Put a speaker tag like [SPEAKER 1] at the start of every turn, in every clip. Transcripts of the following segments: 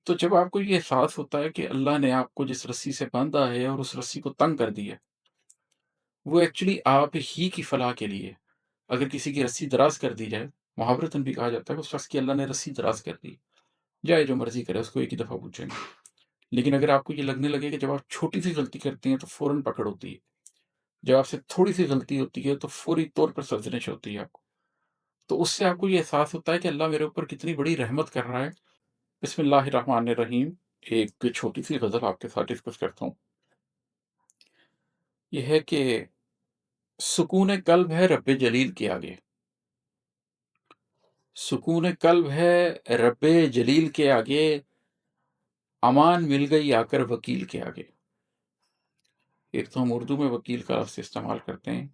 [SPEAKER 1] تو جب آپ کو یہ احساس ہوتا ہے کہ اللہ نے آپ کو جس رسی سے باندھا ہے اور اس رسی کو تنگ کر دی ہے، وہ ایکچولی آپ ہی کی فلاح کے لیے ہے۔ اگر کسی کی رسی دراز کر دی جائے، محاورتاً بھی کہا جاتا ہے کہ اس شخص کی اللہ نے رسی دراز کر دی، جائے جو مرضی کرے، اس کو ایک ہی دفعہ پوچھیں گے۔ لیکن اگر آپ کو یہ لگنے لگے کہ جب آپ چھوٹی سی غلطی کرتے ہیں تو فوراً پکڑ ہوتی ہے، جب آپ سے تھوڑی سی غلطی ہوتی ہے تو فوری طور پر سرزنش ہوتی ہے آپ کو، تو اس سے آپ کو یہ احساس ہوتا ہے کہ اللہ میرے اوپر کتنی بڑی رحمت کر رہا ہے۔ بسم اللہ الرحمن الرحیم، ایک چھوٹی سی غزل آپ کے ساتھ ڈسکس کرتا ہوں۔ یہ ہے کہ سکون قلب ہے رب جلیل کے آگے، سکون قلب ہے رب جلیل کے آگے، امان مل گئی آ کر وکیل کے آگے۔ ایک تو ہم اردو میں وکیل کا لفظ استعمال کرتے ہیں،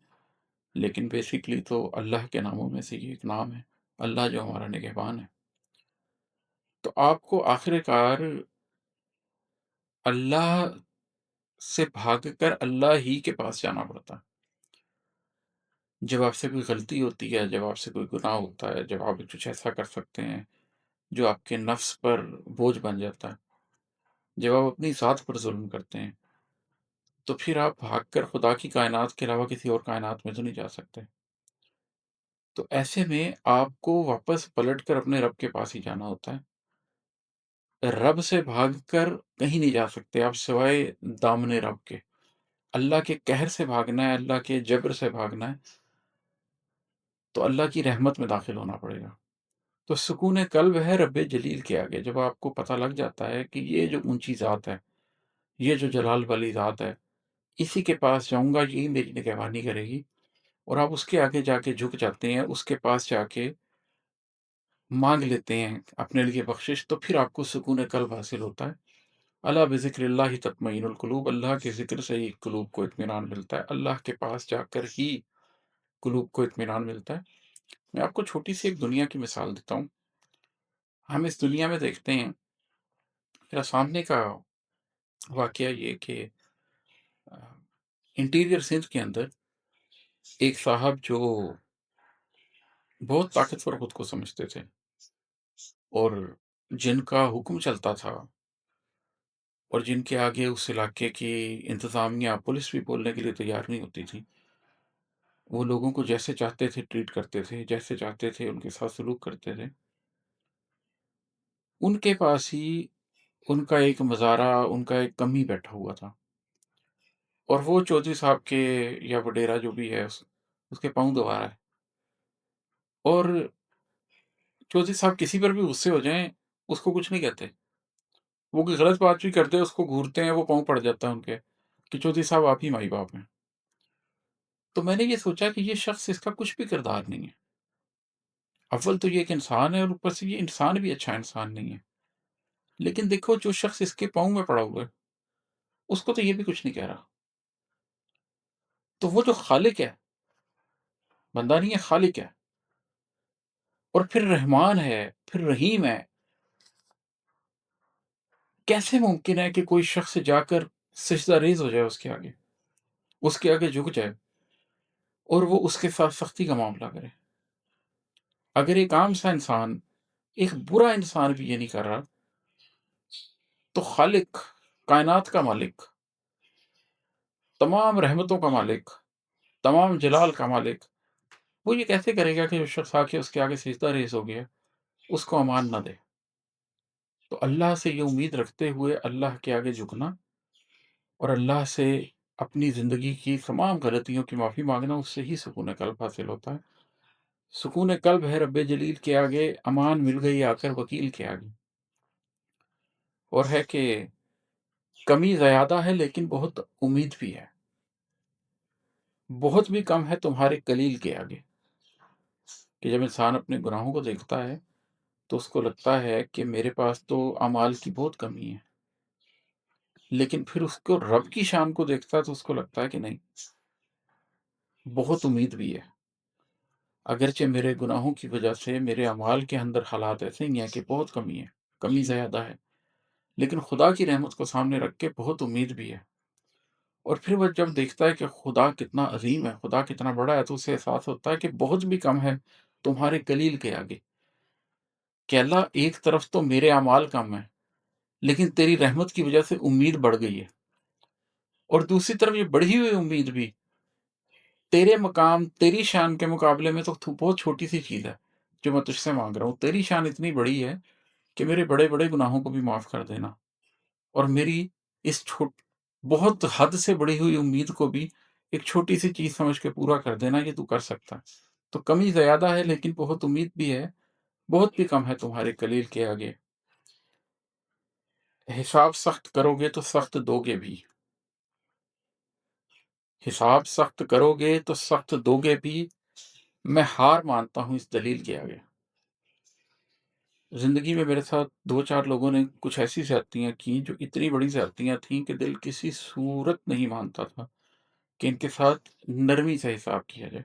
[SPEAKER 1] لیکن بیسیکلی تو اللہ کے ناموں میں سے یہ ایک نام ہے، اللہ جو ہمارا نگہبان ہے۔ تو آپ کو آخر کار اللہ سے بھاگ کر اللہ ہی کے پاس جانا پڑتا ہے۔ جب آپ سے کوئی غلطی ہوتی ہے، جب آپ سے کوئی گناہ ہوتا ہے، جب آپ کچھ ایسا کر سکتے ہیں جو آپ کے نفس پر بوجھ بن جاتا ہے، جب آپ اپنی ذات پر ظلم کرتے ہیں، تو پھر آپ بھاگ کر خدا کی کائنات کے علاوہ کسی اور کائنات میں تو نہیں جا سکتے۔ تو ایسے میں آپ کو واپس پلٹ کر اپنے رب کے پاس ہی جانا ہوتا ہے۔ رب سے بھاگ کر کہیں نہیں جا سکتے آپ سوائے دامن رب کے۔ اللہ کے قہر سے بھاگنا ہے، اللہ کے جبر سے بھاگنا ہے، تو اللہ کی رحمت میں داخل ہونا پڑے گا۔ تو سکون قلب ہے رب جلیل کے آگے، جب آپ کو پتہ لگ جاتا ہے کہ یہ جو اونچی ذات ہے، یہ جو جلال والی ذات ہے، اسی کے پاس جاؤں گا، یہی میری نگہبانی کرے گی، اور آپ اس کے آگے جا کے جھک جاتے ہیں، اس کے پاس جا کے مانگ لیتے ہیں اپنے لیے بخشش، تو پھر آپ کو سکون قلب حاصل ہوتا ہے۔ الا بذکر اللہ تطمئن القلوب، اللہ کے ذکر سے ہی قلوب کو اطمینان ملتا ہے، اللہ کے پاس جا کر ہی قلوب کو اطمینان ملتا ہے۔ میں آپ کو چھوٹی سی ایک دنیا کی مثال دیتا ہوں۔ ہم اس دنیا میں دیکھتے ہیں، میرا سامنے کا واقعہ یہ کہ انٹیریئر سندھ کے اندر ایک صاحب جو بہت طاقتور خود کو سمجھتے تھے اور جن کا حکم چلتا تھا اور جن کے آگے اس علاقے کی انتظامیہ پولیس بھی بولنے کے لیے تیار نہیں ہوتی تھی، وہ لوگوں کو جیسے چاہتے تھے ٹریٹ کرتے تھے، جیسے چاہتے تھے ان کے ساتھ سلوک کرتے تھے۔ ان کے پاس ہی ان کا ایک مزارع، ان کا ایک کمی بیٹھا ہوا تھا، اور وہ چودھری صاحب کے یا وڈیرا جو بھی ہے اس کے پاؤں دبا رہا ہے، اور چودھری صاحب کسی پر بھی غصے ہو جائیں اس کو کچھ نہیں کہتے، وہ کوئی غلط بات بھی کرتے ہیں اس کو گھورتے ہیں، وہ پاؤں پڑ جاتا ہے ان کے کہ چودھری صاحب آپ ہی مائی باپ ہیں۔ تو میں نے یہ سوچا کہ یہ شخص، اس کا کچھ بھی کردار نہیں ہے، اول تو یہ ایک انسان ہے اور اوپر سے یہ انسان بھی اچھا انسان نہیں ہے، لیکن دیکھو جو شخص اس کے پاؤں میں پڑا ہوا ہے اس کو تو یہ بھی کچھ نہیں کہہ رہا، تو وہ جو خالق ہے، بندہ نہیں ہے خالق ہے، اور پھر رحمان ہے، پھر رحیم ہے، کیسے ممکن ہے کہ کوئی شخص جا کر سجدہ ریز ہو جائے اس کے آگے جھک جائے اور وہ اس کے ساتھ سختی کا معاملہ کرے؟ اگر ایک عام سا انسان، ایک برا انسان بھی یہ نہیں کر رہا، تو خالق، کائنات کا مالک، تمام رحمتوں کا مالک، تمام جلال کا مالک، وہ یہ کیسے کرے گا کہ جو شخص آ کے اس کے آگے سجدہ ریز ہو گیا اس کو امان نہ دے؟ تو اللہ سے یہ امید رکھتے ہوئے اللہ کے آگے جھکنا اور اللہ سے اپنی زندگی کی تمام غلطیوں کی معافی مانگنا، اس سے ہی سکون قلب حاصل ہوتا ہے۔ سکون قلب ہے رب جلیل کے آگے، امان مل گئی آ کر وکیل کے آگے، اور ہے کہ کمی زیادہ ہے لیکن بہت امید بھی ہے، بہت بھی کم ہے تمہارے کلیل کے آگے۔ کہ جب انسان اپنے گناہوں کو دیکھتا ہے تو اس کو لگتا ہے کہ میرے پاس تو اعمال کی بہت کمی ہے، لیکن پھر اس کو رب کی شان کو دیکھتا ہے تو اس کو لگتا ہے کہ نہیں، بہت امید بھی ہے، اگرچہ میرے گناہوں کی وجہ سے میرے اعمال کے اندر حالات ایسے ہی ہیں کہ بہت کمی ہے، کمی زیادہ ہے، لیکن خدا کی رحمت کو سامنے رکھ کے بہت امید بھی ہے۔ اور پھر وہ جب دیکھتا ہے کہ خدا کتنا عظیم ہے، خدا کتنا بڑا ہے، تو اسے احساس ہوتا ہے کہ بہت بھی کم ہے تمہارے کلیل کے آگے، کہ اللہ ایک طرف تو میرے اعمال کم ہیں، لیکن تیری رحمت کی وجہ سے امید بڑھ گئی ہے، اور دوسری طرف یہ بڑھی ہوئی امید بھی تیرے مقام، تیری شان کے مقابلے میں تو بہت چھوٹی سی چیز ہے جو میں تجھ سے مانگ رہا ہوں۔ تیری شان اتنی بڑی ہے کہ میرے بڑے بڑے گناہوں کو بھی معاف کر دینا، اور میری اس بہت حد سے بڑی ہوئی امید کو بھی ایک چھوٹی سی چیز سمجھ کے پورا کر دینا، یہ تو کر سکتا ہے۔ تو کمی زیادہ ہے لیکن بہت امید بھی ہے، بہت بھی کم ہے تمہارے کلیل کے آگے۔ حساب سخت کرو گے تو سخت دو گے بھی، حساب سخت کرو گے تو سخت دو گے بھی، میں ہار مانتا ہوں اس دلیل کے آگے۔ زندگی میں میرے ساتھ دو چار لوگوں نے کچھ ایسی زیادتیاں کی جو اتنی بڑی زیادتیاں تھیں کہ دل کسی صورت نہیں مانتا تھا کہ ان کے ساتھ نرمی سے حساب کیا جائے،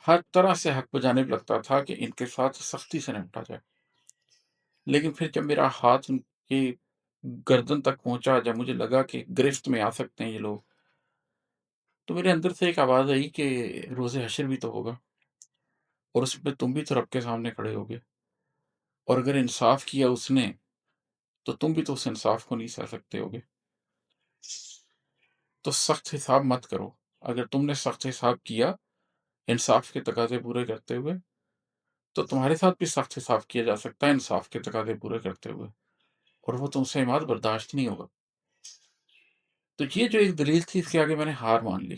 [SPEAKER 1] ہر طرح سے حق بجانب لگتا تھا کہ ان کے ساتھ سختی سے نمٹا جائے۔ لیکن پھر جب میرا ہاتھ ان کی گردن تک پہنچا، جب مجھے لگا کہ گرفت میں آ سکتے ہیں یہ لوگ، تو میرے اندر سے ایک آواز آئی کہ روز حشر بھی تو ہوگا، اور اس پہ تم بھی تو رب کے سامنے کھڑے ہوگے، اور اگر انصاف کیا اس نے تو تم بھی تو اس انصاف کو نہیں سہ سکتے ہوگے۔ تو سخت حساب مت کرو، اگر تم نے سخت حساب کیا انصاف کے تقاضے پورے کرتے ہوئے، تو تمہارے ساتھ بھی سخت حساب کیا جا سکتا ہے انصاف کے تقاضے پورے کرتے ہوئے، اور وہ تم سے عماد برداشت نہیں ہوگا۔ تو یہ جو ایک دلیل تھی، اس کے آگے میں نے ہار مان لی،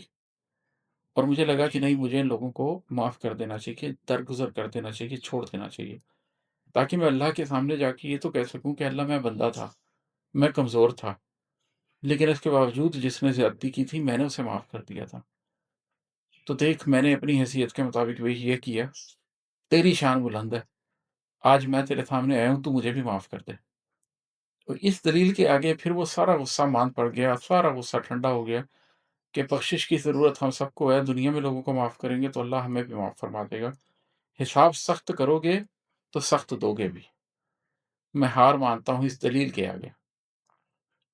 [SPEAKER 1] اور مجھے لگا کہ نہیں، مجھے ان لوگوں کو معاف کر دینا چاہیے، درگزر کر دینا چاہیے، چھوڑ دینا چاہیے، تاکہ میں اللہ کے سامنے جا کے یہ تو کہہ سکوں کہ اللہ، میں بندہ تھا، میں کمزور تھا، لیکن اس کے باوجود جس نے زیادتی کی تھی میں نے اسے معاف کر دیا تھا۔ تو دیکھ، میں نے اپنی حیثیت کے مطابق وہی یہ کیا، تیری شان بلند ہے، آج میں تیرے سامنے آیا ہوں، تو مجھے بھی معاف کر دے۔ تو اس دلیل کے آگے پھر وہ سارا غصہ مان پڑ گیا، سارا غصہ ٹھنڈا ہو گیا کہ بخشش کی ضرورت ہم سب کو ہے، دنیا میں لوگوں کو معاف کریں گے تو اللہ ہمیں بھی معاف فرما دے گا۔ حساب سخت کرو گے تو سخت دو گے بھی، میں ہار مانتا ہوں اس دلیل کے آگے،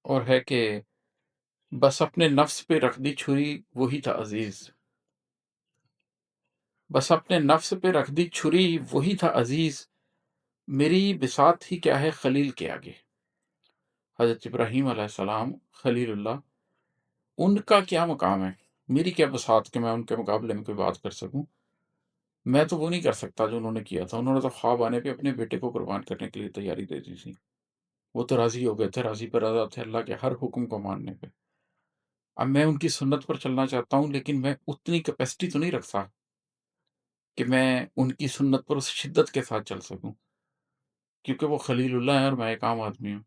[SPEAKER 1] اور ہے کہ بس اپنے نفس پہ رکھ دی چھری وہی تھا عزیز، بس اپنے نفس پہ رکھ دی چھری وہی تھا عزیز، میری بساط ہی کیا ہے خلیل کے آگے۔ حضرت ابراہیم علیہ السلام خلیل اللہ، ان کا کیا مقام ہے، میری کیا بساط کہ میں ان کے مقابلے میں کوئی بات کر سکوں۔ میں تو وہ نہیں کر سکتا جو انہوں نے کیا تھا، انہوں نے تو خواب آنے پہ اپنے بیٹے کو قربان کرنے کے لیے تیاری دے دی تھی، وہ تو راضی ہو گئے تھے، راضی پر رضا تھے اللہ کے ہر حکم کو ماننے پہ۔ اب میں ان کی سنت پر چلنا چاہتا ہوں، لیکن میں اتنی کیپیسٹی تو نہیں رکھتا کہ میں ان کی سنت پر اس شدت کے ساتھ چل سکوں، کیونکہ وہ خلیل اللہ ہیں اور میں ایک عام آدمی ہوں۔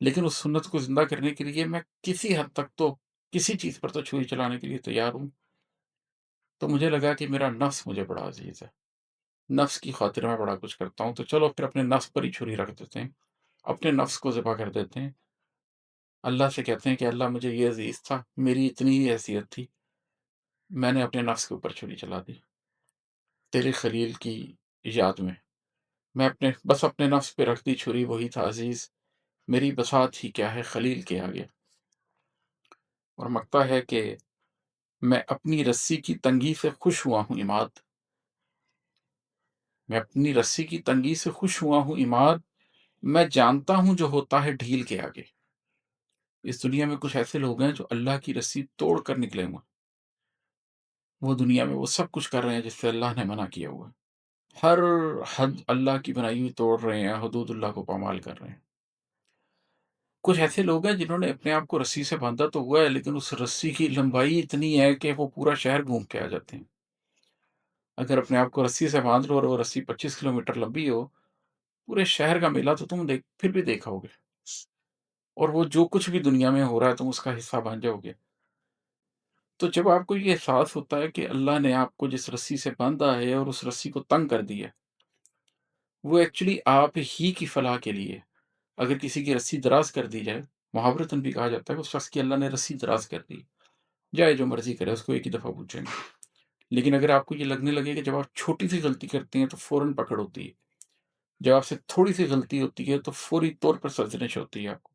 [SPEAKER 1] لیکن اس سنت کو زندہ کرنے کے لیے میں کسی حد تک تو، کسی چیز پر تو چھری چلانے کے لیے تیار ہوں۔ تو مجھے لگا کہ میرا نفس مجھے بڑا عزیز ہے، نفس کی خاطر میں بڑا کچھ کرتا ہوں، تو چلو پھر اپنے نفس پر ہی چھری رکھ دیتے ہیں، اپنے نفس کو ذبح کر دیتے ہیں، اللہ سے کہتے ہیں کہ اللہ، مجھے یہ عزیز تھا، میری اتنی ہی حیثیت تھی، میں نے اپنے نفس کے اوپر چھری چلا دی تیرے خلیل کی یاد میں بس اپنے نفس پہ رکھ دی چھری وہی تھا عزیز، میری بساط ہی کیا ہے خلیل کے آگے۔ اور مکتا ہے کہ میں اپنی رسی کی تنگی سے خوش ہوا ہوں عماد، میں اپنی رسی کی تنگی سے خوش ہوا ہوں عماد، میں جانتا ہوں جو ہوتا ہے ڈھیل کے آگے۔ اس دنیا میں کچھ ایسے لوگ ہیں جو اللہ کی رسی توڑ کر نکلے ہوئے ہیں، وہ دنیا میں وہ سب کچھ کر رہے ہیں جس سے اللہ نے منع کیا ہوا ہے، ہر حد اللہ کی بنائی ہوئی توڑ رہے ہیں، حدود اللہ کو پامال کر رہے ہیں۔ کچھ ایسے لوگ ہیں جنہوں نے اپنے آپ کو رسی سے باندھا تو ہوا ہے، لیکن اس رسی کی لمبائی اتنی ہے کہ وہ پورا شہر گھوم کے آ جاتے ہیں۔ اگر اپنے آپ کو رسی سے باندھ لو اور وہ رسی 25 کلومیٹر لمبی ہو، پورے شہر کا میلہ تو تم پھر بھی دیکھا ہوگے، اور وہ جو کچھ بھی دنیا میں ہو رہا ہے تم اس کا حصہ بن جاؤ گے۔ تو جب آپ کو یہ احساس ہوتا ہے کہ اللہ نے آپ کو جس رسی سے باندھا ہے اور اس رسی کو تنگ کر دیا، وہ ایکچولی آپ ہی کی فلاح کے لیے، اگر کسی کی رسی دراز کر دی جائے، محاورتاً بھی کہا جاتا ہے کہ اس شخص کی اللہ نے رسی دراز کر دی، جائے جو مرضی کرے، اس کو ایک ہی دفعہ پوچھیں گے۔ لیکن اگر آپ کو یہ لگنے لگے کہ جب آپ چھوٹی سی غلطی کرتے ہیں تو فوراً پکڑ ہوتی ہے، جب آپ سے تھوڑی سی غلطی ہوتی ہے تو فوری طور پر سرزنش ہوتی ہے آپ کو،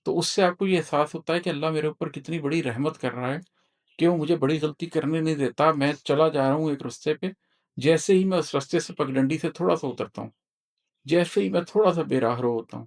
[SPEAKER 1] تو اس سے آپ کو یہ احساس ہوتا ہے کہ اللہ میرے اوپر کتنی بڑی رحمت کر رہا ہے کہ وہ مجھے بڑی غلطی کرنے نہیں دیتا، میں چلا جا رہا ہوں ایک رستے پہ، جیسے ہی میں اس رستے سے پگڈنڈی سے تھوڑا سا اترتا ہوں، جیسے ہی میں تھوڑا سا بے راہ رو ہوتا ہوں،